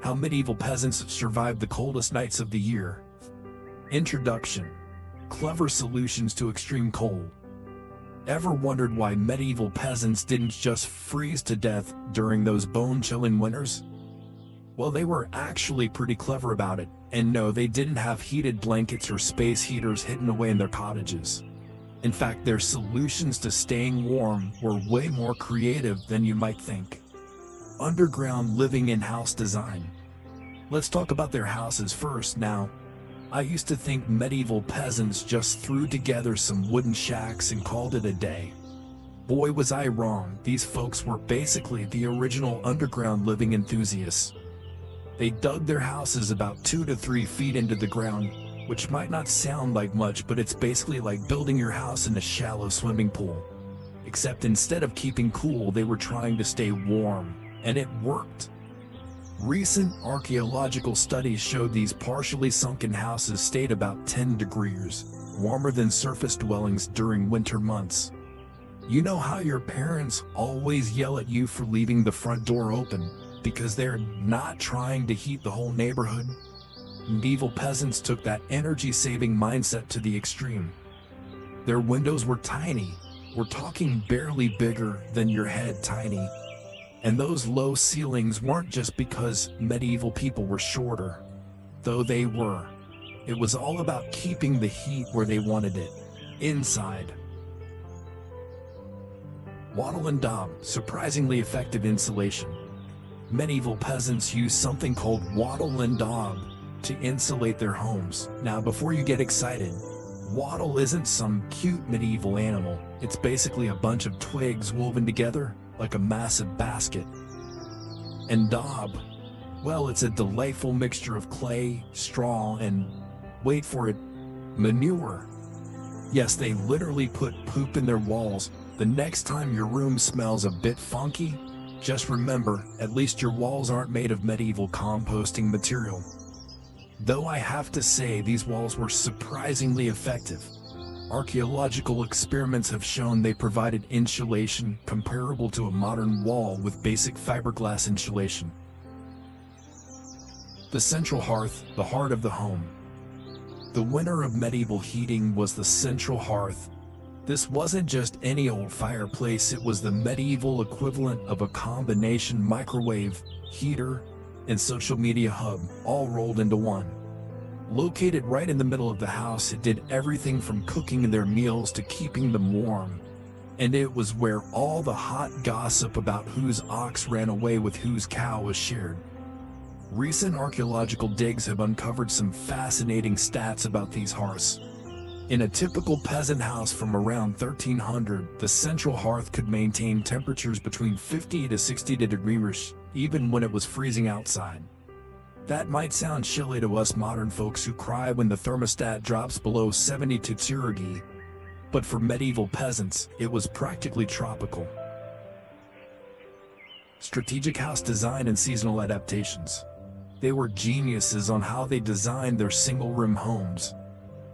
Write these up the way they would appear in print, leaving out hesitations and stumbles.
How medieval peasants survived the coldest nights of the year. Introduction. Clever solutions to extreme cold. Ever wondered why medieval peasants didn't just freeze to death during those bone-chilling winters? Well, they were actually pretty clever about it, and no, they didn't have heated blankets or space heaters hidden away in their cottages. In fact, their solutions to staying warm were way more creative than you might think. Underground living in house design. Let's talk about their houses first. Now, I used to think medieval peasants just threw together some wooden shacks and called it a day. Boy, was I wrong. These folks were basically the original underground living enthusiasts. They dug their houses about 2 to 3 feet into the ground, which might not sound like much, but it's basically like building your house in a shallow swimming pool. Except instead of keeping cool, they were trying to stay warm, and it worked. Recent archaeological studies showed these partially sunken houses stayed about 10 degrees warmer than surface dwellings during winter months. You know how your parents always yell at you for leaving the front door open because they're not trying to heat the whole neighborhood? Medieval peasants took that energy-saving mindset to the extreme. Their windows were tiny. We're talking barely bigger than your head tiny. And those low ceilings weren't just because medieval people were shorter, though they were. It was all about keeping the heat where they wanted it, inside. Wattle and daub, surprisingly effective insulation. Medieval peasants used something called wattle and daub to insulate their homes. Now, before you get excited, wattle isn't some cute medieval animal. It's basically a bunch of twigs woven together like a massive basket. And daub, well, it's a delightful mixture of clay, straw, and, wait for it, manure. Yes, they literally put poop in their walls. The next time your room smells a bit funky, just remember, at least your walls aren't made of medieval composting material. Though I have to say, these walls were surprisingly effective. Archaeological experiments have shown they provided insulation comparable to a modern wall with basic fiberglass insulation. The central hearth, the heart of the home. The winner of medieval heating was the central hearth. This wasn't just any old fireplace, it was the medieval equivalent of a combination microwave, heater, and social media hub, all rolled into one. Located right in the middle of the house, it did everything from cooking their meals to keeping them warm. And it was where all the hot gossip about whose ox ran away with whose cow was shared. Recent archaeological digs have uncovered some fascinating stats about these hearths. In a typical peasant house from around 1300, the central hearth could maintain temperatures between 50 to 60 degrees, even when it was freezing outside. That might sound chilly to us modern folks who cry when the thermostat drops below 72 degrees, but for medieval peasants, it was practically tropical. Strategic house design and seasonal adaptations. They were geniuses on how they designed their single-room homes.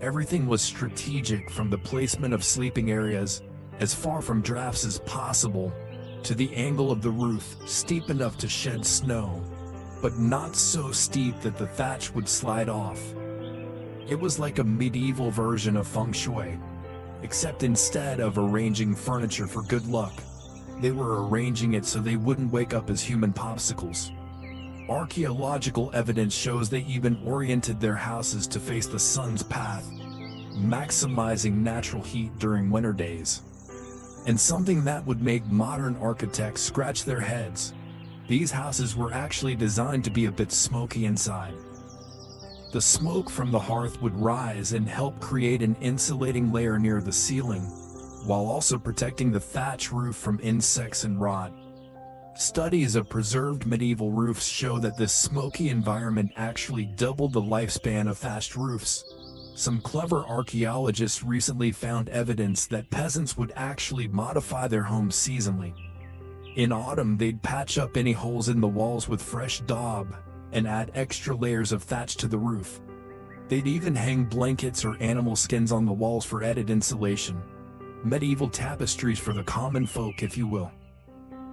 Everything was strategic, from the placement of sleeping areas, as far from drafts as possible, to the angle of the roof, steep enough to shed snow, but not so steep that the thatch would slide off. It was like a medieval version of feng shui, except instead of arranging furniture for good luck, they were arranging it so they wouldn't wake up as human popsicles. Archaeological evidence shows they even oriented their houses to face the sun's path, maximizing natural heat during winter days. And something that would make modern architects scratch their heads: these houses were actually designed to be a bit smoky inside. The smoke from the hearth would rise and help create an insulating layer near the ceiling, while also protecting the thatch roof from insects and rot. Studies of preserved medieval roofs show that this smoky environment actually doubled the lifespan of thatched roofs. Some clever archaeologists recently found evidence that peasants would actually modify their homes seasonally. In autumn, they'd patch up any holes in the walls with fresh daub and add extra layers of thatch to the roof. They'd even hang blankets or animal skins on the walls for added insulation. Medieval tapestries for the common folk, if you will.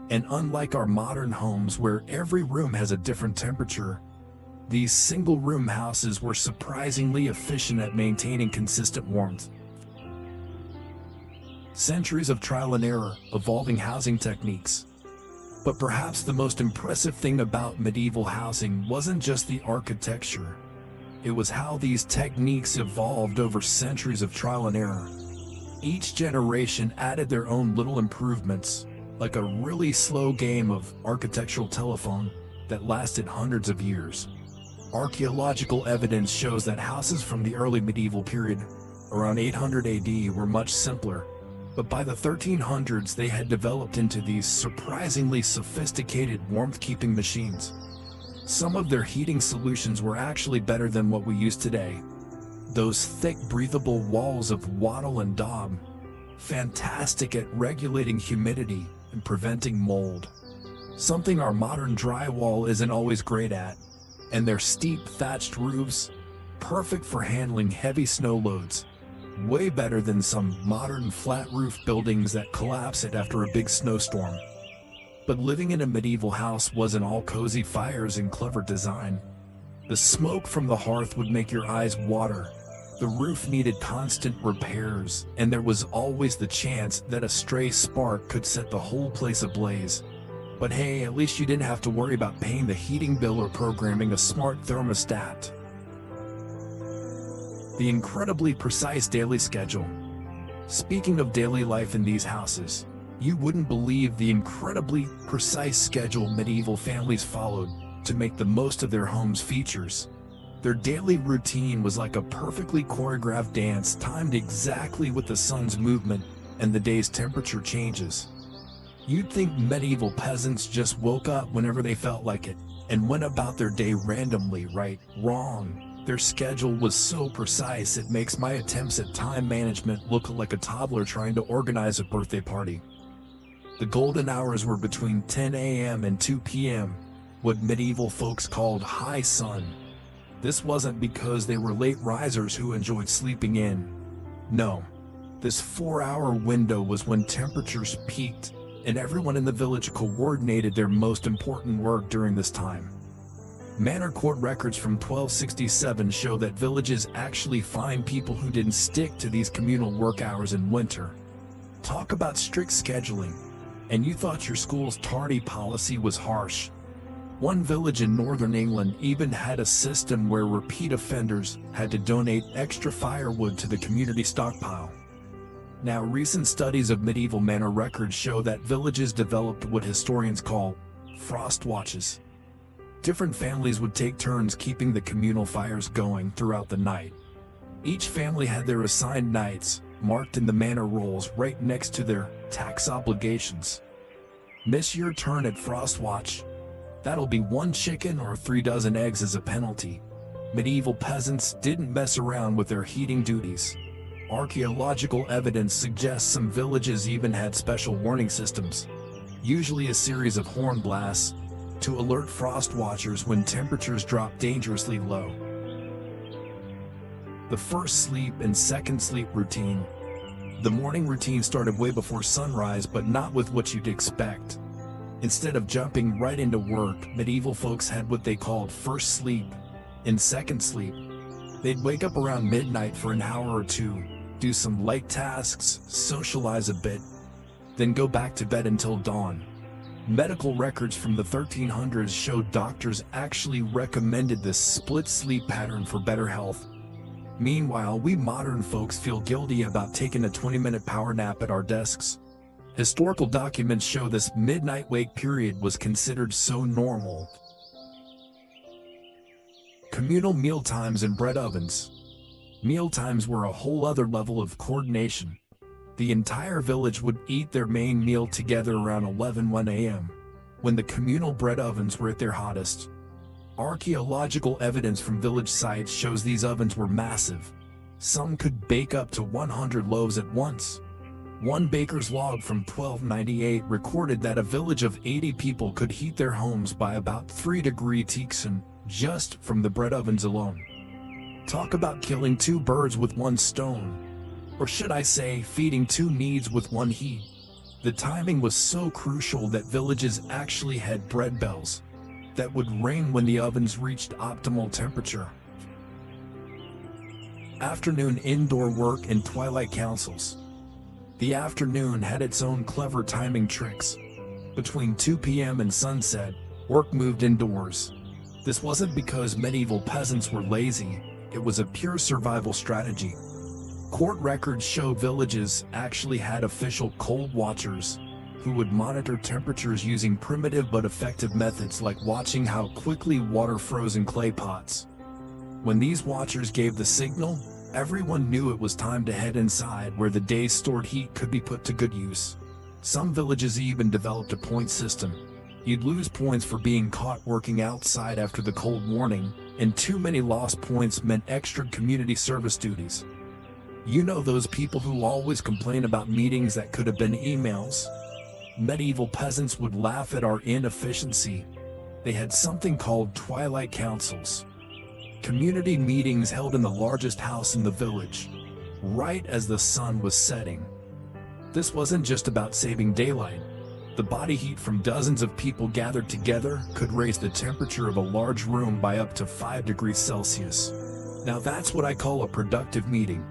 And unlike our modern homes where every room has a different temperature, These single-room houses were surprisingly efficient at maintaining consistent warmth. Centuries of trial and error, evolving housing techniques. But perhaps the most impressive thing about medieval housing wasn't just the architecture. It was how these techniques evolved over centuries of trial and error. Each generation added their own little improvements, like a really slow game of architectural telephone that lasted hundreds of years. Archaeological evidence shows that houses from the early medieval period, around 800 AD, were much simpler. But by the 1300s, they had developed into these surprisingly sophisticated warmth-keeping machines. Some of their heating solutions were actually better than what we use today. Those thick, breathable walls of wattle and daub, fantastic at regulating humidity and preventing mold. Something our modern drywall isn't always great at. And their steep thatched roofs, perfect for handling heavy snow loads. Way better than some modern flat roof buildings that collapse it after a big snowstorm. But living in a medieval house wasn't all cozy fires and clever design. The smoke from the hearth would make your eyes water. The roof needed constant repairs, and there was always the chance that a stray spark could set the whole place ablaze. But hey, at least you didn't have to worry about paying the heating bill or programming a smart thermostat. The incredibly precise daily schedule. Speaking of daily life in these houses, you wouldn't believe the incredibly precise schedule medieval families followed to make the most of their home's features. Their daily routine was like a perfectly choreographed dance timed exactly with the sun's movement and the day's temperature changes. You'd think medieval peasants just woke up whenever they felt like it and went about their day randomly, right? Wrong. Their schedule was so precise it makes my attempts at time management look like a toddler trying to organize a birthday party. The golden hours were between 10 a.m. and 2 p.m., what medieval folks called high sun. This wasn't because they were late risers who enjoyed sleeping in. No, this 4-hour window was when temperatures peaked, and everyone in the village coordinated their most important work during this time. Manor court records from 1267 show that villages actually fined people who didn't stick to these communal work hours in winter. Talk about strict scheduling, and you thought your school's tardy policy was harsh. One village in northern England even had a system where repeat offenders had to donate extra firewood to the community stockpile. Now, recent studies of medieval manor records show that villages developed what historians call frost watches. Different families would take turns keeping the communal fires going throughout the night. Each family had their assigned nights, marked in the manor rolls right next to their tax obligations. Miss your turn at frost watch? That'll be 1 chicken or 3 dozen eggs as a penalty. Medieval peasants didn't mess around with their heating duties. Archaeological evidence suggests some villages even had special warning systems, usually a series of horn blasts, to alert frost watchers when temperatures drop dangerously low. The first sleep and second sleep routine. The morning routine started way before sunrise, but not with what you'd expect. Instead of jumping right into work, medieval folks had what they called first sleep and second sleep. They'd wake up around midnight for an hour or two, do some light tasks, socialize a bit, then go back to bed until dawn. Medical records from the 1300s showed doctors actually recommended this split sleep pattern for better health. Meanwhile, we modern folks feel guilty about taking a 20-minute power nap at our desks. Historical documents show this midnight wake period was considered so normal. Communal mealtimes and bread ovens. Mealtimes were a whole other level of coordination. The entire village would eat their main meal together around 1 a.m., when the communal bread ovens were at their hottest. Archaeological evidence from village sites shows these ovens were massive. Some could bake up to 100 loaves at once. One baker's log from 1298 recorded that a village of 80 people could heat their homes by about 3° Celsius just from the bread ovens alone. Talk about killing 2 birds with 1 stone. Or should I say, feeding 2 needs with 1 heat. The timing was so crucial that villages actually had bread bells. that would rain when the ovens reached optimal temperature. Afternoon indoor work and twilight councils. The afternoon had its own clever timing tricks. Between 2 p.m. and sunset, work moved indoors. This wasn't because medieval peasants were lazy, it was a pure survival strategy. Court records show villages actually had official cold watchers who would monitor temperatures using primitive but effective methods like watching how quickly water froze in clay pots. When these watchers gave the signal, everyone knew it was time to head inside where the day's stored heat could be put to good use. Some villages even developed a point system. You'd lose points for being caught working outside after the cold warning, and too many lost points meant extra community service duties. You know those people who always complain about meetings that could have been emails? Medieval peasants would laugh at our inefficiency. They had something called twilight councils. Community meetings held in the largest house in the village, right as the sun was setting. This wasn't just about saving daylight. The body heat from dozens of people gathered together could raise the temperature of a large room by up to 5 degrees Celsius. Now that's what I call a productive meeting.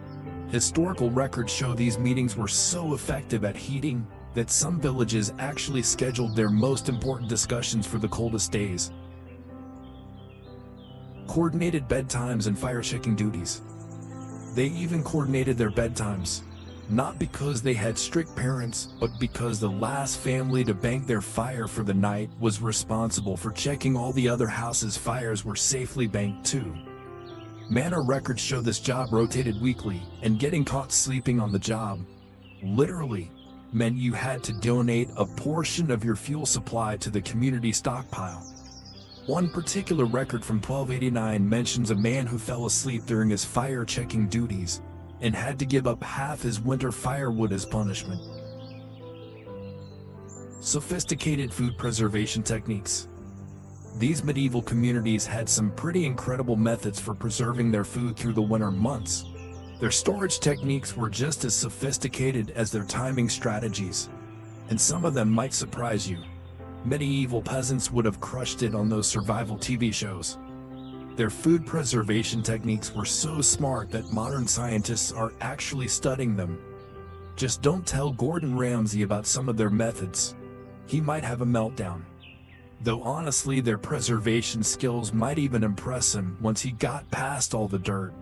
Historical records show these meetings were so effective at heating that some villages actually scheduled their most important discussions for the coldest days. Coordinated bedtimes and fire-checking duties. They even coordinated their bedtimes. Not because they had strict parents, but because the last family to bank their fire for the night was responsible for checking all the other houses' fires were safely banked too. Manor records show this job rotated weekly, and getting caught sleeping on the job, literally, meant you had to donate a portion of your fuel supply to the community stockpile. One particular record from 1289 mentions a man who fell asleep during his fire-checking duties and had to give up half his winter firewood as punishment. Sophisticated food preservation techniques. These medieval communities had some pretty incredible methods for preserving their food through the winter months. Their storage techniques were just as sophisticated as their timing strategies, and some of them might surprise you. Medieval peasants would have crushed it on those survival TV shows. Their food preservation techniques were so smart that modern scientists are actually studying them. Just don't tell Gordon Ramsay about some of their methods. He might have a meltdown. Though honestly, their preservation skills might even impress him once he got past all the dirt.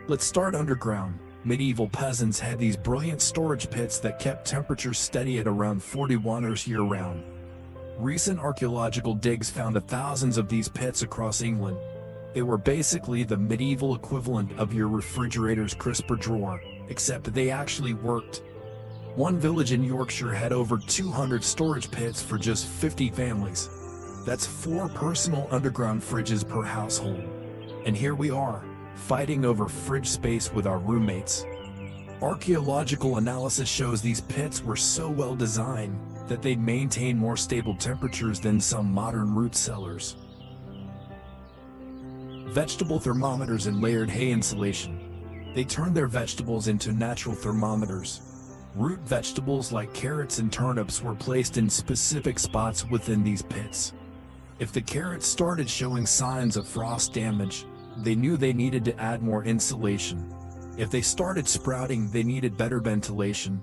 Let's start underground. Medieval peasants had these brilliant storage pits that kept temperatures steady at around 41 year-round. Recent archaeological digs found thousands of these pits across England. They were basically the medieval equivalent of your refrigerator's crisper drawer, except they actually worked. One village in Yorkshire had over 200 storage pits for just 50 families. That's 4 personal underground fridges per household. And here we are, fighting over fridge space with our roommates. Archaeological analysis shows these pits were so well designed that they'd maintain more stable temperatures than some modern root cellars. Vegetable thermometers and layered hay insulation. They turned their vegetables into natural thermometers. Root vegetables like carrots and turnips were placed in specific spots within these pits. If the carrots started showing signs of frost damage, they knew they needed to add more insulation. If they started sprouting, they needed better ventilation.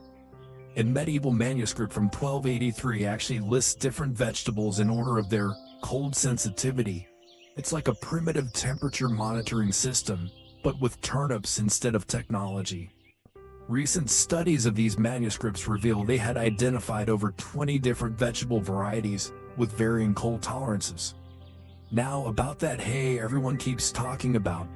A medieval manuscript from 1283 actually lists different vegetables in order of their cold sensitivity. It's like a primitive temperature monitoring system, but with turnips instead of technology. Recent studies of these manuscripts reveal they had identified over 20 different vegetable varieties with varying cold tolerances. Now about that hay everyone keeps talking about.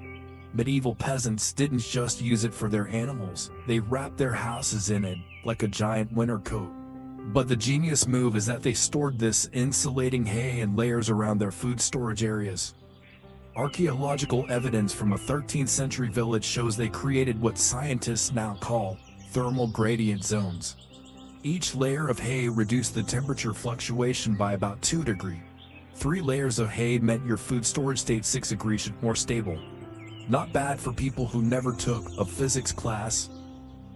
Medieval peasants didn't just use it for their animals, they wrapped their houses in it like a giant winter coat. But the genius move is that they stored this insulating hay in layers around their food storage areas. Archaeological evidence from a 13th century village shows they created what scientists now call thermal gradient zones. Each layer of hay reduced the temperature fluctuation by about 2 degrees. 3 layers of hay meant your food storage stayed 6 degrees more stable. Not bad for people who never took a physics class.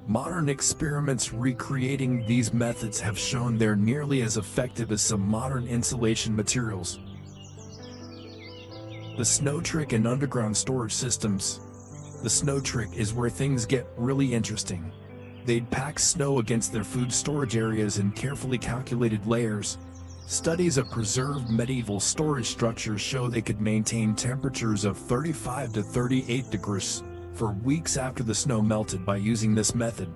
Modern experiments recreating these methods have shown they're nearly as effective as some modern insulation materials. The snow trick and underground storage systems. The snow trick is where things get really interesting. They'd pack snow against their food storage areas in carefully calculated layers. Studies of preserved medieval storage structures show they could maintain temperatures of 35 to 38 degrees for weeks after the snow melted by using this method.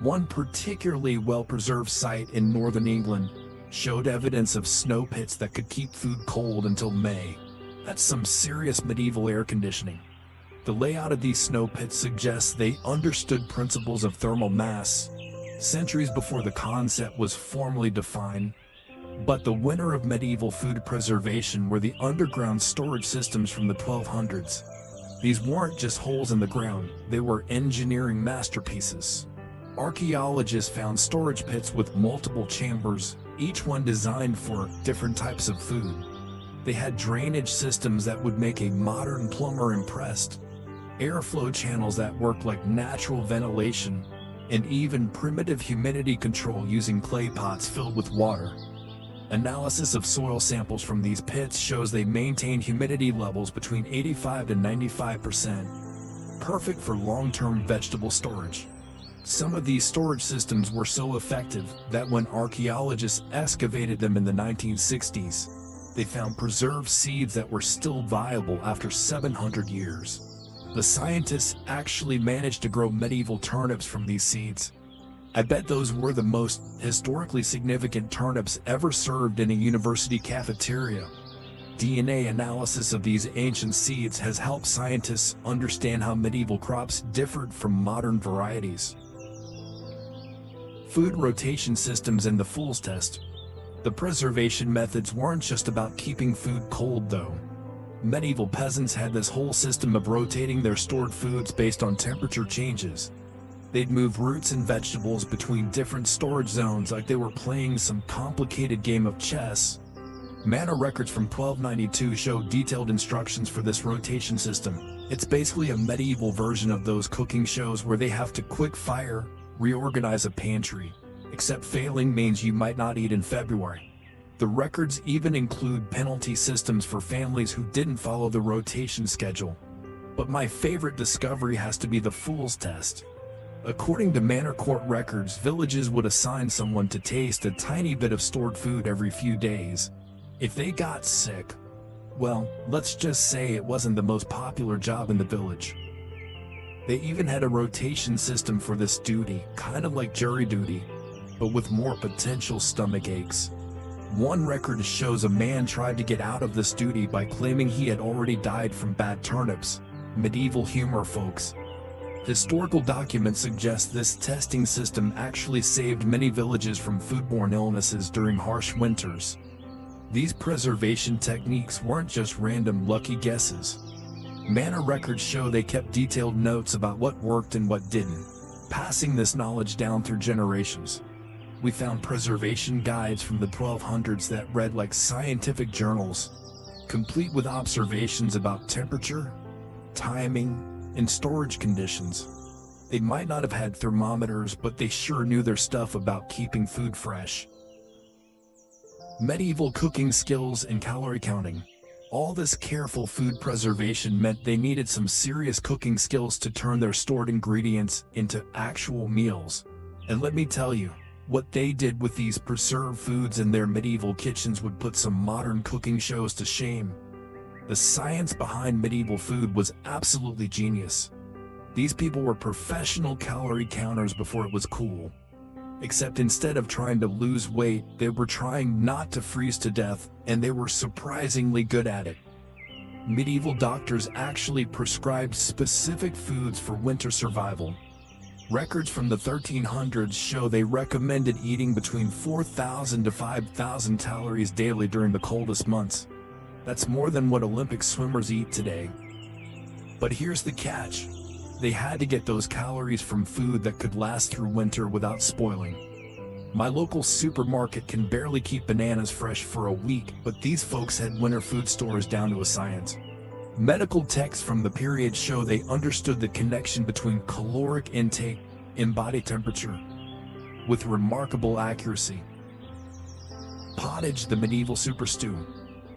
One particularly well-preserved site in northern England showed evidence of snow pits that could keep food cold until May. That's some serious medieval air conditioning. The layout of these snow pits suggests they understood principles of thermal mass centuries before the concept was formally defined. But the winner of medieval food preservation were the underground storage systems from the 1200s. These weren't just holes in the ground, they were engineering masterpieces. Archaeologists found storage pits with multiple chambers, each one designed for different types of food. They had drainage systems that would make a modern plumber impressed, airflow channels that worked like natural ventilation, and even primitive humidity control using clay pots filled with water. Analysis of soil samples from these pits shows they maintained humidity levels between 85 to 95%, perfect for long-term vegetable storage. Some of these storage systems were so effective that when archaeologists excavated them in the 1960s, they found preserved seeds that were still viable after 700 years. The scientists actually managed to grow medieval turnips from these seeds. I bet those were the most historically significant turnips ever served in a university cafeteria. DNA analysis of these ancient seeds has helped scientists understand how medieval crops differed from modern varieties. Food rotation systems and the Fool's test. The preservation methods weren't just about keeping food cold though. Medieval peasants had this whole system of rotating their stored foods based on temperature changes. They'd move roots and vegetables between different storage zones like they were playing some complicated game of chess. Manor records from 1292 show detailed instructions for this rotation system. It's basically a medieval version of those cooking shows where they have to quick fire, reorganize a pantry, except failing means you might not eat in February. The records even include penalty systems for families who didn't follow the rotation schedule. But my favorite discovery has to be the Fool's test. According to manor court records, villages would assign someone to taste a tiny bit of stored food every few days. If they got sick, well, let's just say it wasn't the most popular job in the village. They even had a rotation system for this duty, kind of like jury duty, but with more potential stomach aches. One record shows a man tried to get out of this duty by claiming he had already died from bad turnips. Medieval humor, folks. Historical documents suggest this testing system actually saved many villages from foodborne illnesses during harsh winters. These preservation techniques weren't just random lucky guesses. Manor records show they kept detailed notes about what worked and what didn't, passing this knowledge down through generations. We found preservation guides from the 1200s that read like scientific journals, complete with observations about temperature, timing, and storage conditions. They might not have had thermometers, but they sure knew their stuff about keeping food fresh. Medieval cooking skills and calorie counting. All this careful food preservation meant they needed some serious cooking skills to turn their stored ingredients into actual meals. And let me tell you, what they did with these preserved foods in their medieval kitchens would put some modern cooking shows to shame. The science behind medieval food was absolutely genius. These people were professional calorie counters before it was cool. Except instead of trying to lose weight, they were trying not to freeze to death, and they were surprisingly good at it. Medieval doctors actually prescribed specific foods for winter survival. Records from the 1300s show they recommended eating between 4,000 to 5,000 calories daily during the coldest months. That's more than what Olympic swimmers eat today. But here's the catch. They had to get those calories from food that could last through winter without spoiling. My local supermarket can barely keep bananas fresh for a week, but these folks had winter food stores down to a science. Medical texts from the period show they understood the connection between caloric intake and body temperature with remarkable accuracy. Pottage, the medieval super stew.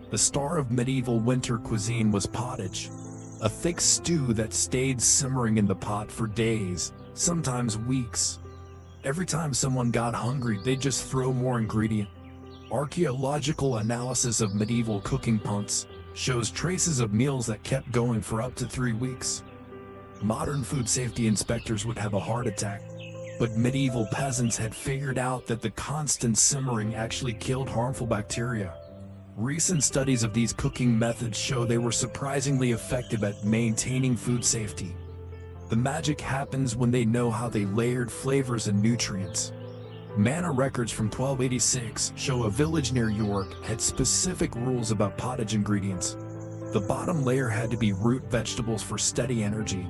The star of medieval winter cuisine was pottage, a thick stew that stayed simmering in the pot for days, sometimes weeks. Every time someone got hungry, they'd just throw more ingredient. Archaeological analysis of medieval cooking pots shows traces of meals that kept going for up to 3 weeks. Modern food safety inspectors would have a heart attack, but medieval peasants had figured out that the constant simmering actually killed harmful bacteria. Recent studies of these cooking methods show they were surprisingly effective at maintaining food safety. The magic happens when they know how they layered flavors and nutrients. Manor records from 1286 show a village near York had specific rules about pottage ingredients. The bottom layer had to be root vegetables for steady energy.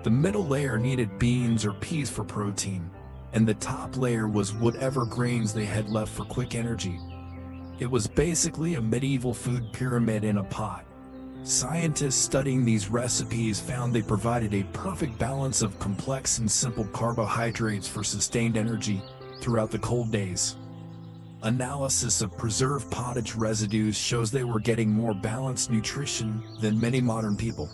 The middle layer needed beans or peas for protein, and the top layer was whatever grains they had left for quick energy. It was basically a medieval food pyramid in a pot. Scientists studying these recipes found they provided a perfect balance of complex and simple carbohydrates for sustained energy throughout the cold days. Analysis of preserved pottage residues shows they were getting more balanced nutrition than many modern people.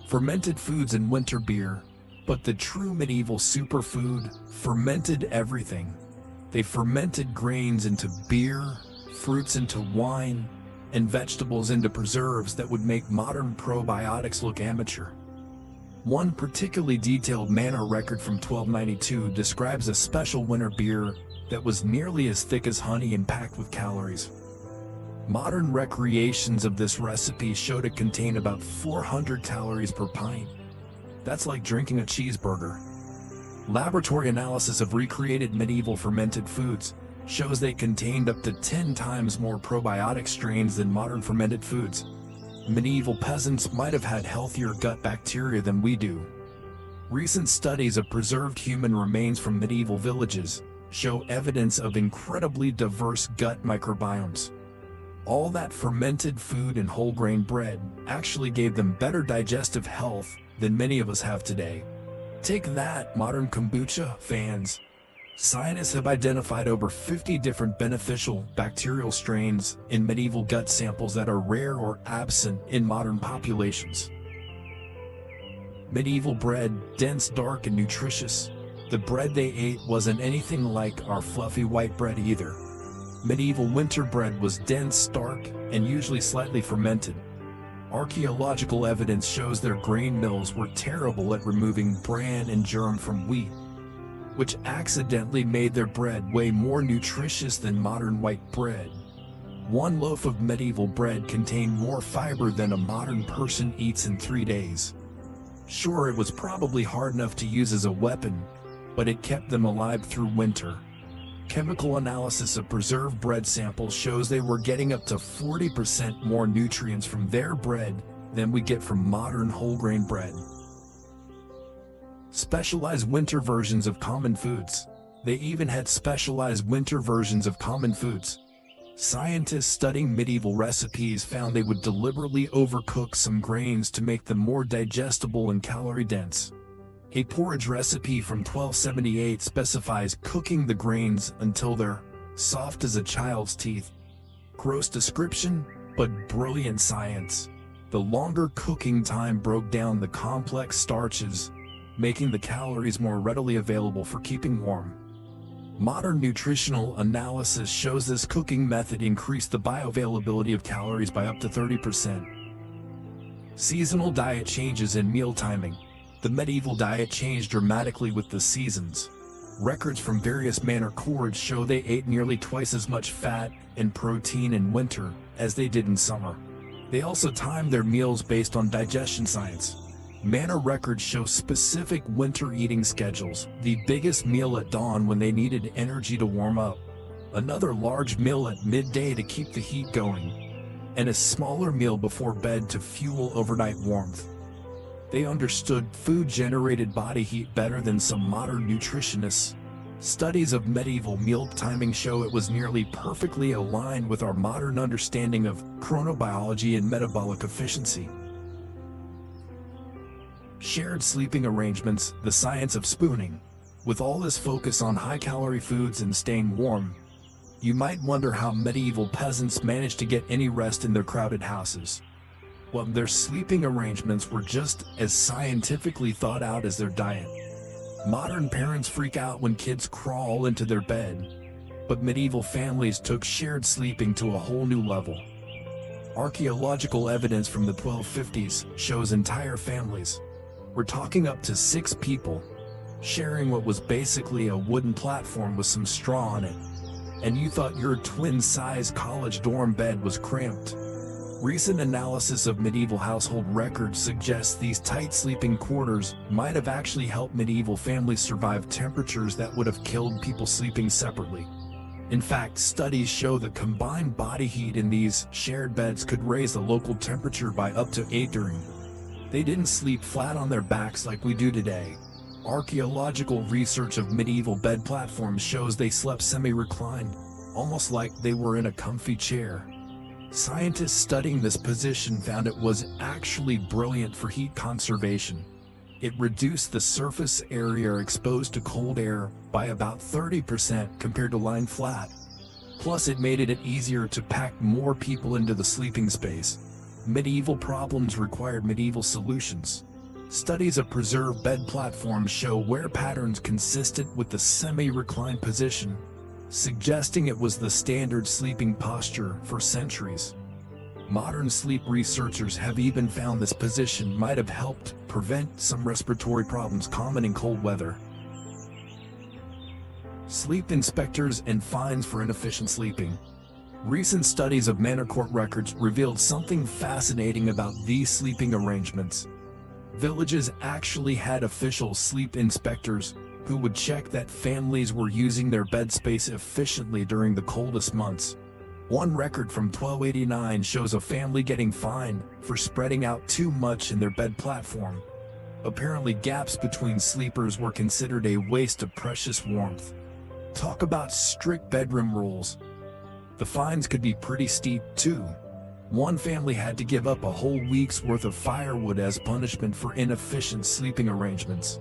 Fermented foods and winter beer, but the true medieval superfood fermented everything. They fermented grains into beer, fruits into wine, and vegetables into preserves that would make modern probiotics look amateur. One particularly detailed manor record from 1292 describes a special winter beer that was nearly as thick as honey and packed with calories. Modern recreations of this recipe show to contain about 400 calories per pint. That's like drinking a cheeseburger. Laboratory analysis of recreated medieval fermented foods shows they contained up to 10 times more probiotic strains than modern fermented foods. Medieval peasants might have had healthier gut bacteria than we do. Recent studies of preserved human remains from medieval villages show evidence of incredibly diverse gut microbiomes. All that fermented food and whole grain bread actually gave them better digestive health than many of us have today. Take that, modern kombucha fans. Scientists have identified over 50 different beneficial bacterial strains in medieval gut samples that are rare or absent in modern populations. Medieval bread, dense, dark, and nutritious. The bread they ate wasn't anything like our fluffy white bread either. Medieval winter bread was dense, stark, and usually slightly fermented. Archaeological evidence shows their grain mills were terrible at removing bran and germ from wheat, which accidentally made their bread way more nutritious than modern white bread. One loaf of medieval bread contained more fiber than a modern person eats in 3 days. Sure, it was probably hard enough to use as a weapon, but it kept them alive through winter. Chemical analysis of preserved bread samples shows they were getting up to 40% more nutrients from their bread than we get from modern whole grain bread. Specialized winter versions of common foods. They even had specialized winter versions of common foods. Scientists studying medieval recipes found they would deliberately overcook some grains to make them more digestible and calorie-dense. A porridge recipe from 1278 specifies cooking the grains until they're soft as a child's teeth. Gross description, but brilliant science. The longer cooking time broke down the complex starches, making the calories more readily available for keeping warm. Modern nutritional analysis shows this cooking method increased the bioavailability of calories by up to 30%. Seasonal diet changes in meal timing. The medieval diet changed dramatically with the seasons. Records from various manor courts show they ate nearly twice as much fat and protein in winter as they did in summer. They also timed their meals based on digestion science. Manor records show specific winter eating schedules: the biggest meal at dawn when they needed energy to warm up, another large meal at midday to keep the heat going, and a smaller meal before bed to fuel overnight warmth. They understood food-generated body heat better than some modern nutritionists. Studies of medieval meal timing show it was nearly perfectly aligned with our modern understanding of chronobiology and metabolic efficiency. Shared sleeping arrangements, the science of spooning. With all this focus on high-calorie foods and staying warm, You might wonder how medieval peasants managed to get any rest in their crowded houses. Well, their sleeping arrangements were just as scientifically thought out as their diet. Modern parents freak out when kids crawl into their bed, but medieval families took shared sleeping to a whole new level. Archaeological evidence from the 1250s shows entire families, we're talking up to 6 people, sharing what was basically a wooden platform with some straw on it, and you thought your twin-size college dorm bed was cramped. Recent analysis of medieval household records suggests these tight sleeping quarters might have actually helped medieval families survive temperatures that would have killed people sleeping separately. In fact, studies show that combined body heat in these shared beds could raise the local temperature by up to 8 degrees. They didn't sleep flat on their backs like we do today. Archaeological research of medieval bed platforms shows they slept semi-reclined, almost like they were in a comfy chair. Scientists studying this position found it was actually brilliant for heat conservation. It reduced the surface area exposed to cold air by about 30% compared to lying flat. Plus, it made it easier to pack more people into the sleeping space. Medieval problems required medieval solutions. Studies of preserved bed platforms show wear patterns consistent with the semi-reclined position, suggesting it was the standard sleeping posture for centuries. Modern sleep researchers have even found this position might have helped prevent some respiratory problems common in cold weather. Sleep inspectors and fines for inefficient sleeping. Recent studies of manor court records revealed something fascinating about these sleeping arrangements. Villages actually had official sleep inspectors who would check that families were using their bed space efficiently during the coldest months. One record from 1289 shows a family getting fined for spreading out too much in their bed platform. Apparently, gaps between sleepers were considered a waste of precious warmth. Talk about strict bedroom rules. The fines could be pretty steep too. One family had to give up a whole week's worth of firewood as punishment for inefficient sleeping arrangements.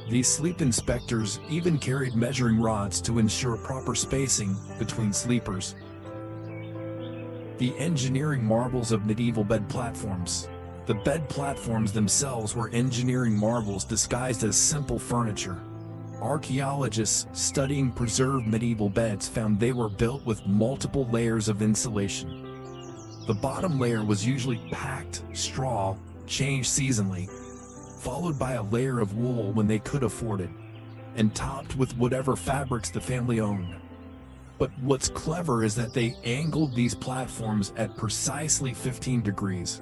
These sleep inspectors even carried measuring rods to ensure proper spacing between sleepers. The engineering marvels of medieval bed platforms. The bed platforms themselves were engineering marvels disguised as simple furniture. Archaeologists studying preserved medieval beds found they were built with multiple layers of insulation. The bottom layer was usually packed straw, changed seasonally, followed by a layer of wool when they could afford it, and topped with whatever fabrics the family owned. But what's clever is that they angled these platforms at precisely 15 degrees.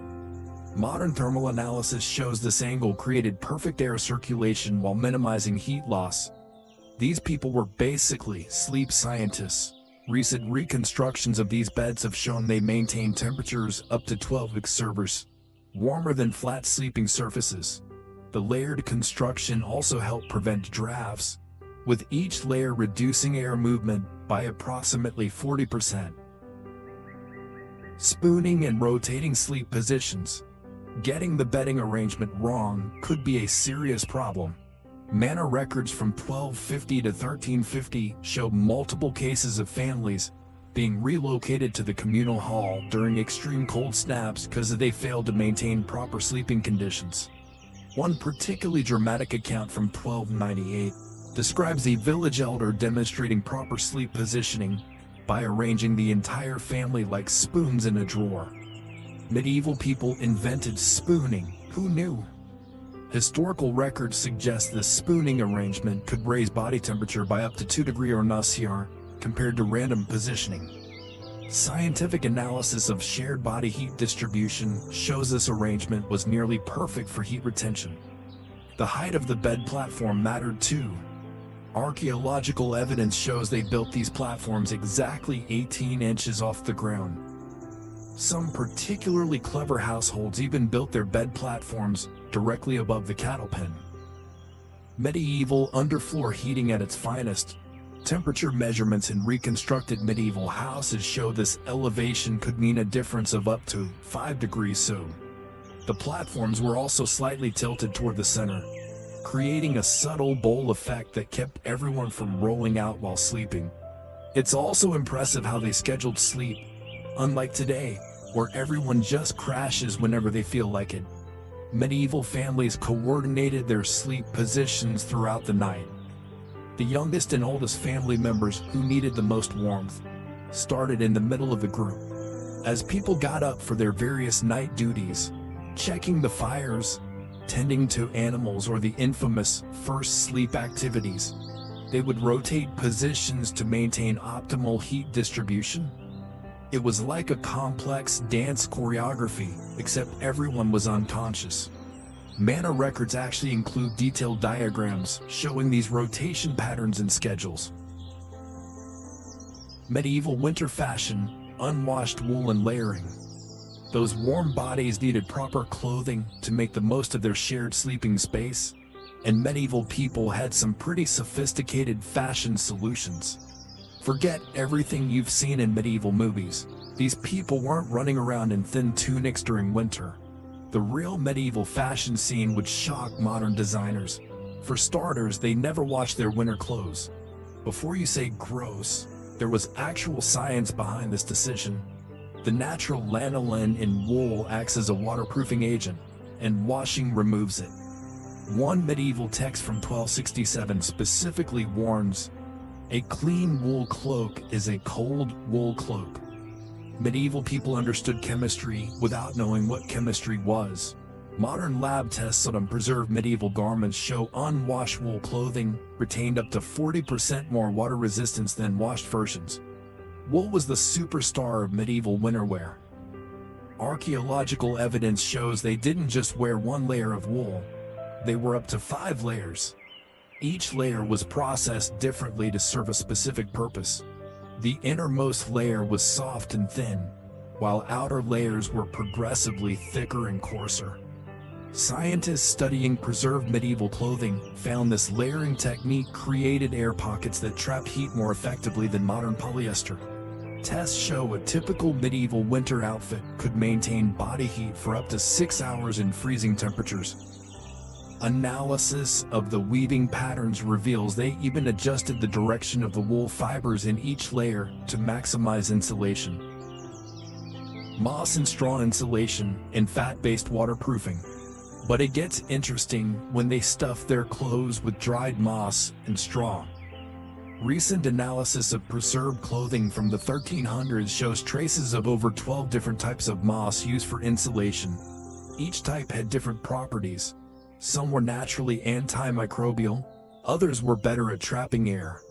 Modern thermal analysis shows this angle created perfect air circulation while minimizing heat loss. These people were basically sleep scientists. Recent reconstructions of these beds have shown they maintain temperatures up to 12 degrees warmer than flat sleeping surfaces. The layered construction also helped prevent drafts, with each layer reducing air movement by approximately 40%. Spooning and rotating sleep positions. Getting the bedding arrangement wrong could be a serious problem. Manor records from 1250 to 1350 show multiple cases of families being relocated to the communal hall during extreme cold snaps because they failed to maintain proper sleeping conditions. One particularly dramatic account from 1298 describes a village elder demonstrating proper sleep positioning by arranging the entire family like spoons in a drawer. Medieval people invented spooning. Who knew? Historical records suggest this spooning arrangement could raise body temperature by up to 2 degrees or Celsius compared to random positioning. Scientific analysis of shared body heat distribution shows this arrangement was nearly perfect for heat retention. The height of the bed platform mattered too. Archaeological evidence shows they built these platforms exactly 18 inches off the ground. Some particularly clever households even built their bed platforms directly above the cattle pen. Medieval underfloor heating at its finest. Temperature measurements in reconstructed medieval houses show this elevation could mean a difference of up to 5 degrees so. The platforms were also slightly tilted toward the center, creating a subtle bowl effect that kept everyone from rolling out while sleeping. It's also impressive how they scheduled sleep, unlike today, where everyone just crashes whenever they feel like it. Medieval families coordinated their sleep positions throughout the night. The youngest and oldest family members who needed the most warmth started in the middle of the group. As people got up for their various night duties, checking the fires, tending to animals, or the infamous first sleep activities, they would rotate positions to maintain optimal heat distribution. It was like a complex dance choreography, except everyone was unconscious. Mana records actually include detailed diagrams showing these rotation patterns and schedules. Medieval winter fashion, unwashed wool and layering. Those warm bodies needed proper clothing to make the most of their shared sleeping space, and medieval people had some pretty sophisticated fashion solutions. Forget everything you've seen in medieval movies. These people weren't running around in thin tunics during winter. The real medieval fashion scene would shock modern designers. For starters, they never washed their winter clothes. Before you say gross, there was actual science behind this decision. The natural lanolin in wool acts as a waterproofing agent, and washing removes it. One medieval text from 1267 specifically warns, "A clean wool cloak is a cold wool cloak." Medieval people understood chemistry without knowing what chemistry was. Modern lab tests on preserved medieval garments show unwashed wool clothing retained up to 40% more water resistance than washed versions. Wool was the superstar of medieval winter wear. Archaeological evidence shows they didn't just wear one layer of wool, they were up to 5 layers. Each layer was processed differently to serve a specific purpose. The innermost layer was soft and thin, while outer layers were progressively thicker and coarser. Scientists studying preserved medieval clothing found this layering technique created air pockets that trap heat more effectively than modern polyester. Tests show a typical medieval winter outfit could maintain body heat for up to 6 hours in freezing temperatures. Analysis of the weaving patterns reveals they even adjusted the direction of the wool fibers in each layer to maximize insulation. Moss and straw insulation and fat-based waterproofing. But it gets interesting when they stuff their clothes with dried moss and straw. Recent analysis of preserved clothing from the 1300s shows traces of over 12 different types of moss used for insulation. Each type had different properties. Some were naturally antimicrobial, others were better at trapping air.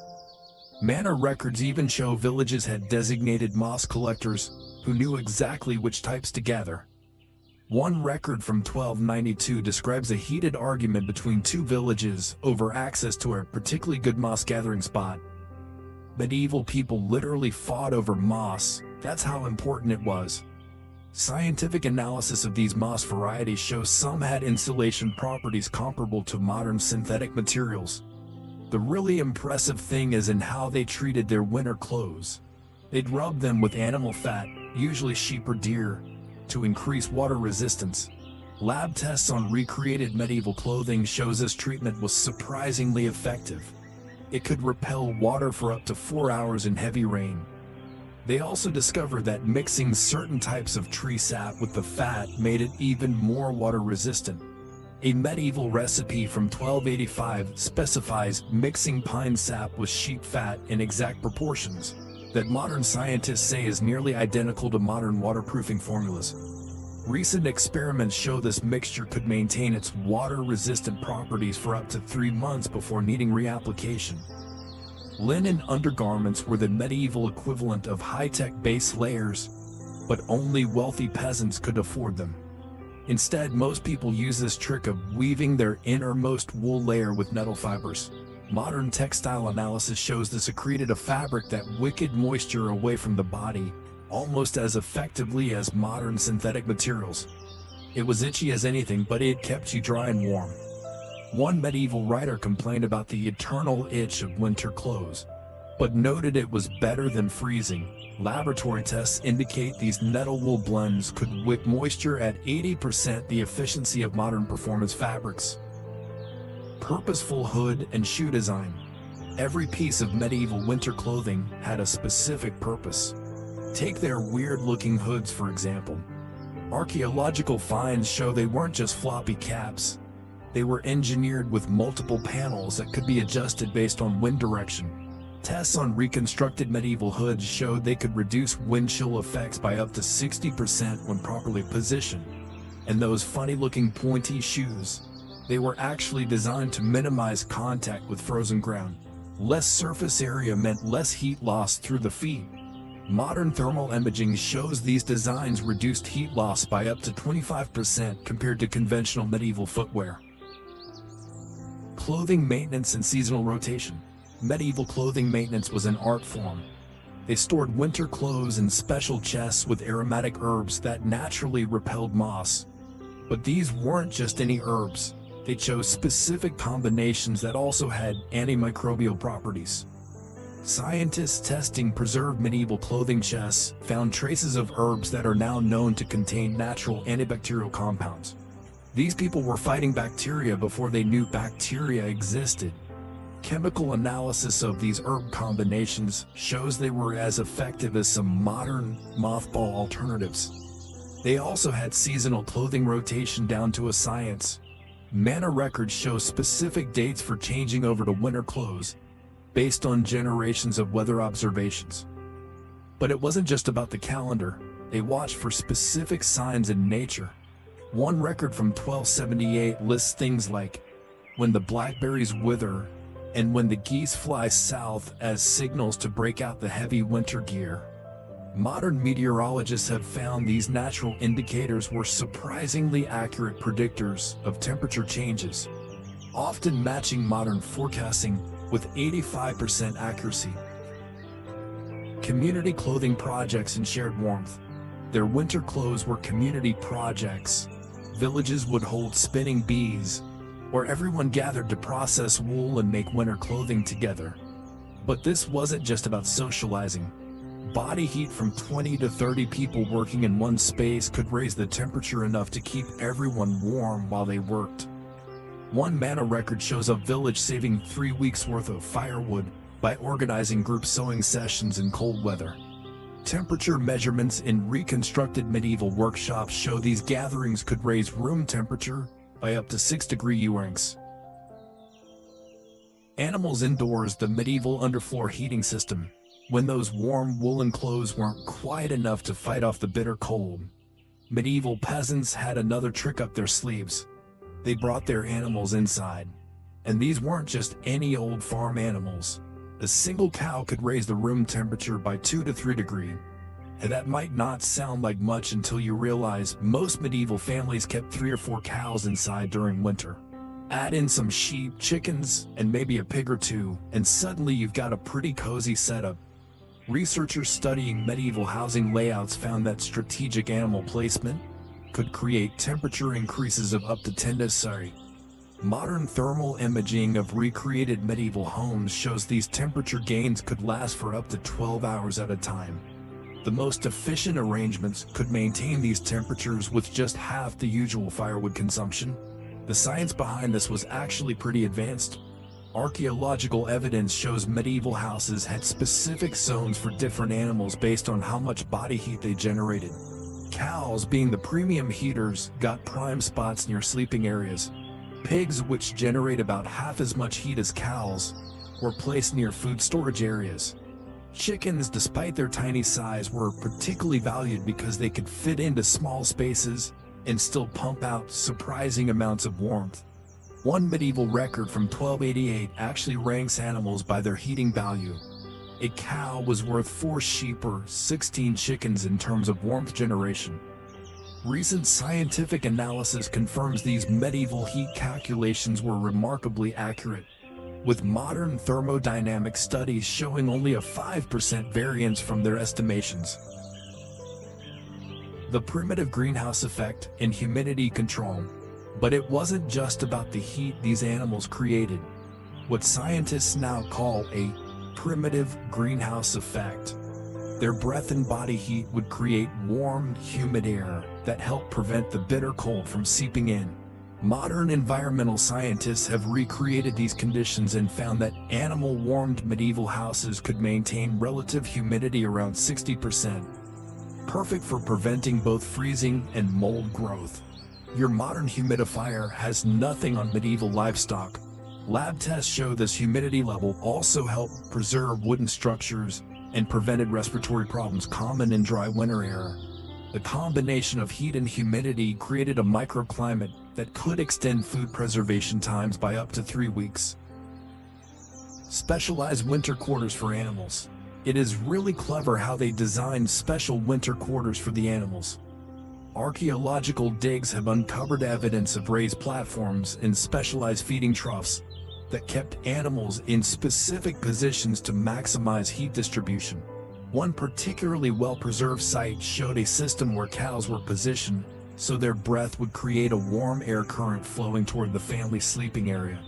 Mana records even show villages had designated moss collectors who knew exactly which types to gather. One record from 1292 describes a heated argument between 2 villages over access to a particularly good moss gathering spot. Medieval people literally fought over moss, that's how important it was. Scientific analysis of these moss varieties shows some had insulation properties comparable to modern synthetic materials. The really impressive thing is in how they treated their winter clothes. They'd rub them with animal fat, usually sheep or deer, to increase water resistance. Lab tests on recreated medieval clothing shows this treatment was surprisingly effective. It could repel water for up to 4 hours in heavy rain. They also discovered that mixing certain types of tree sap with the fat made it even more water resistant. A medieval recipe from 1285 specifies mixing pine sap with sheep fat in exact proportions that modern scientists say is nearly identical to modern waterproofing formulas. Recent experiments show this mixture could maintain its water-resistant properties for up to 3 months before needing reapplication. Linen undergarments were the medieval equivalent of high-tech base layers, but only wealthy peasants could afford them. Instead, most people use this trick of weaving their innermost wool layer with nettle fibers. Modern textile analysis shows this secreted a fabric that wicked moisture away from the body, almost as effectively as modern synthetic materials. It was itchy as anything, but it kept you dry and warm. One medieval writer complained about the eternal itch of winter clothes, but noted it was better than freezing. Laboratory tests indicate these nettle wool blends could wick moisture at 80% the efficiency of modern performance fabrics. Purposeful hood and shoe design. Every piece of medieval winter clothing had a specific purpose. Take their weird-looking hoods, for example. Archaeological finds show they weren't just floppy caps. They were engineered with multiple panels that could be adjusted based on wind direction. Tests on reconstructed medieval hoods showed they could reduce wind chill effects by up to 60% when properly positioned. And those funny-looking pointy shoes, they were actually designed to minimize contact with frozen ground. Less surface area meant less heat loss through the feet. Modern thermal imaging shows these designs reduced heat loss by up to 25% compared to conventional medieval footwear. Clothing maintenance and seasonal rotation. Medieval clothing maintenance was an art form. They stored winter clothes in special chests with aromatic herbs that naturally repelled moss. But these weren't just any herbs. They chose specific combinations that also had antimicrobial properties. Scientists testing preserved medieval clothing chests found traces of herbs that are now known to contain natural antibacterial compounds. These people were fighting bacteria before they knew bacteria existed. Chemical analysis of these herb combinations shows they were as effective as some modern mothball alternatives. They also had seasonal clothing rotation down to a science. Mana records show specific dates for changing over to winter clothes, based on generations of weather observations. But it wasn't just about the calendar. They watched for specific signs in nature. One record from 1278 lists things like when the blackberries wither and when the geese fly south as signals to break out the heavy winter gear. Modern meteorologists have found these natural indicators were surprisingly accurate predictors of temperature changes, often matching modern forecasting with 85% accuracy. Community clothing projects and shared warmth. Their winter clothes were community projects. Villages would hold spinning bees, where everyone gathered to process wool and make winter clothing together. But this wasn't just about socializing. Body heat from 20 to 30 people working in one space could raise the temperature enough to keep everyone warm while they worked. One mana record shows a village saving 3 weeks worth of firewood by organizing group sewing sessions in cold weather. Temperature measurements in reconstructed medieval workshops show these gatherings could raise room temperature by up to 6-degree U-ranks. Animals indoors. The medieval underfloor heating system. When those warm woolen clothes weren't quite enough to fight off the bitter cold, medieval peasants had another trick up their sleeves. They brought their animals inside. And these weren't just any old farm animals. A single cow could raise the room temperature by 2 to 3 degrees. And that might not sound like much until you realize most medieval families kept 3 or 4 cows inside during winter. Add in some sheep, chickens, and maybe a pig or two, and suddenly you've got a pretty cozy setup. Researchers studying medieval housing layouts found that strategic animal placement could create temperature increases of up to 10 degrees. Modern thermal imaging of recreated medieval homes shows these temperature gains could last for up to 12 hours at a time. The most efficient arrangements could maintain these temperatures with just half the usual firewood consumption. The science behind this was actually pretty advanced. Archaeological evidence shows medieval houses had specific zones for different animals based on how much body heat they generated. Cows, being the premium heaters, got prime spots near sleeping areas. Pigs, which generate about half as much heat as cows, were placed near food storage areas. Chickens, despite their tiny size, were particularly valued because they could fit into small spaces and still pump out surprising amounts of warmth. One medieval record from 1288 actually ranks animals by their heating value. A cow was worth 4 sheep or 16 chickens in terms of warmth generation. Recent scientific analysis confirms these medieval heat calculations were remarkably accurate, with modern thermodynamic studies showing only a 5% variance from their estimations. The primitive greenhouse effect and humidity control. But it wasn't just about the heat these animals created. What scientists now call a primitive greenhouse effect. Their breath and body heat would create warm, humid air that helped prevent the bitter cold from seeping in. Modern environmental scientists have recreated these conditions and found that animal-warmed medieval houses could maintain relative humidity around 60%, perfect for preventing both freezing and mold growth. Your modern humidifier has nothing on medieval livestock. Lab tests show this humidity level also helped preserve wooden structures and prevented respiratory problems common in dry winter era. The combination of heat and humidity created a microclimate that could extend food preservation times by up to 3 weeks. Specialized winter quarters for animals. It is really clever how they designed special winter quarters for the animals. Archaeological digs have uncovered evidence of raised platforms and specialized feeding troughs that kept animals in specific positions to maximize heat distribution. One particularly well-preserved site showed a system where cows were positioned so their breath would create a warm air current flowing toward the family sleeping area.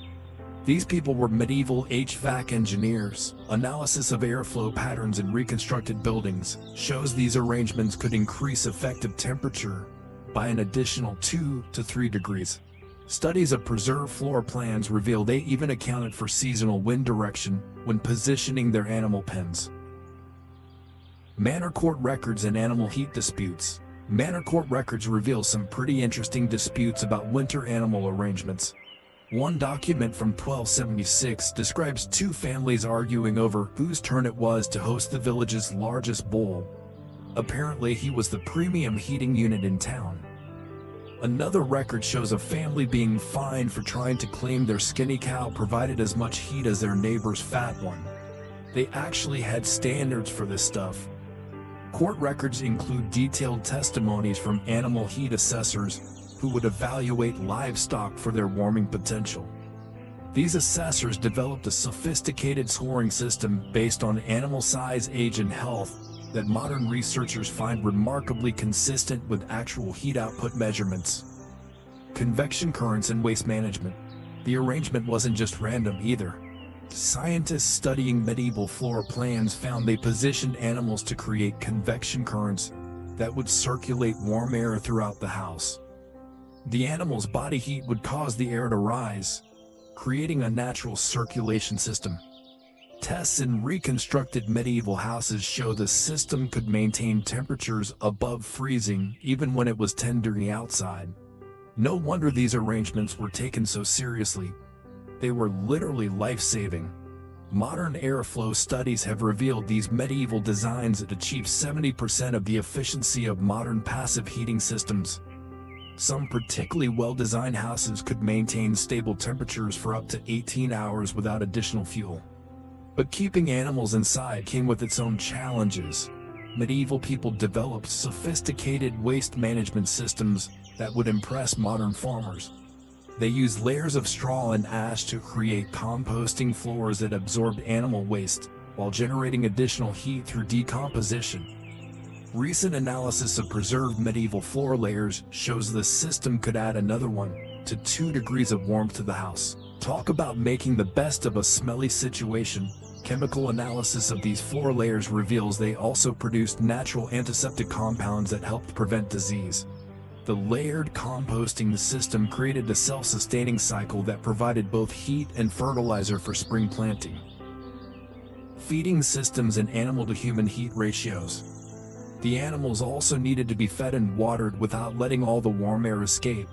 These people were medieval HVAC engineers. Analysis of airflow patterns in reconstructed buildings shows these arrangements could increase effective temperature by an additional 2 to 3 degrees. Studies of preserved floor plans reveal they even accounted for seasonal wind direction when positioning their animal pens. Manor court records and animal heat disputes. Manor court records reveal some pretty interesting disputes about winter animal arrangements. One document from 1276 describes two families arguing over whose turn it was to host the village's largest bull. Apparently, he was the premium heating unit in town. Another record shows a family being fined for trying to claim their skinny cow provided as much heat as their neighbor's fat one. They actually had standards for this stuff. Court records include detailed testimonies from animal heat assessors who would evaluate livestock for their warming potential. These assessors developed a sophisticated scoring system based on animal size, age, and health that modern researchers find remarkably consistent with actual heat output measurements. Convection currents and waste management. The arrangement wasn't just random either. Scientists studying medieval floor plans found they positioned animals to create convection currents that would circulate warm air throughout the house. The animal's body heat would cause the air to rise, creating a natural circulation system. Tests in reconstructed medieval houses show the system could maintain temperatures above freezing even when it was 10 degrees outside. No wonder these arrangements were taken so seriously. They were literally life-saving. Modern airflow studies have revealed these medieval designs that achieve 70% of the efficiency of modern passive heating systems. Some particularly well-designed houses could maintain stable temperatures for up to 18 hours without additional fuel. But keeping animals inside came with its own challenges. Medieval people developed sophisticated waste management systems that would impress modern farmers. They used layers of straw and ash to create composting floors that absorbed animal waste while generating additional heat through decomposition. Recent analysis of preserved medieval floor layers shows the system could add another 1 to 2 degrees of warmth to the house. Talk about making the best of a smelly situation. Chemical analysis of these floor layers reveals they also produced natural antiseptic compounds that helped prevent disease. The layered composting system created a self-sustaining cycle that provided both heat and fertilizer for spring planting. Feeding systems and animal-to-human heat ratios. The animals also needed to be fed and watered without letting all the warm air escape.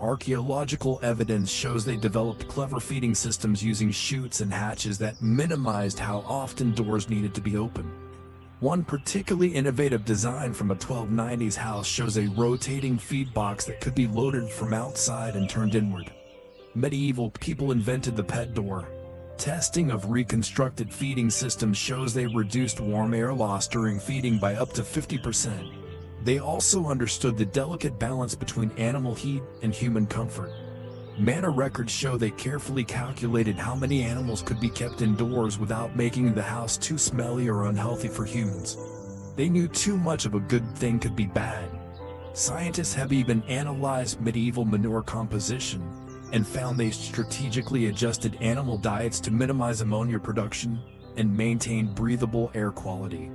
Archaeological evidence shows they developed clever feeding systems using chutes and hatches that minimized how often doors needed to be open. One particularly innovative design from a 1290s house shows a rotating feed box that could be loaded from outside and turned inward. Medieval people invented the pet door. Testing of reconstructed feeding systems shows they reduced warm air loss during feeding by up to 50%. They also understood the delicate balance between animal heat and human comfort. Manor records show they carefully calculated how many animals could be kept indoors without making the house too smelly or unhealthy for humans. They knew too much of a good thing could be bad. Scientists have even analyzed medieval manure composition and found they strategically adjusted animal diets to minimize ammonia production and maintain breathable air quality.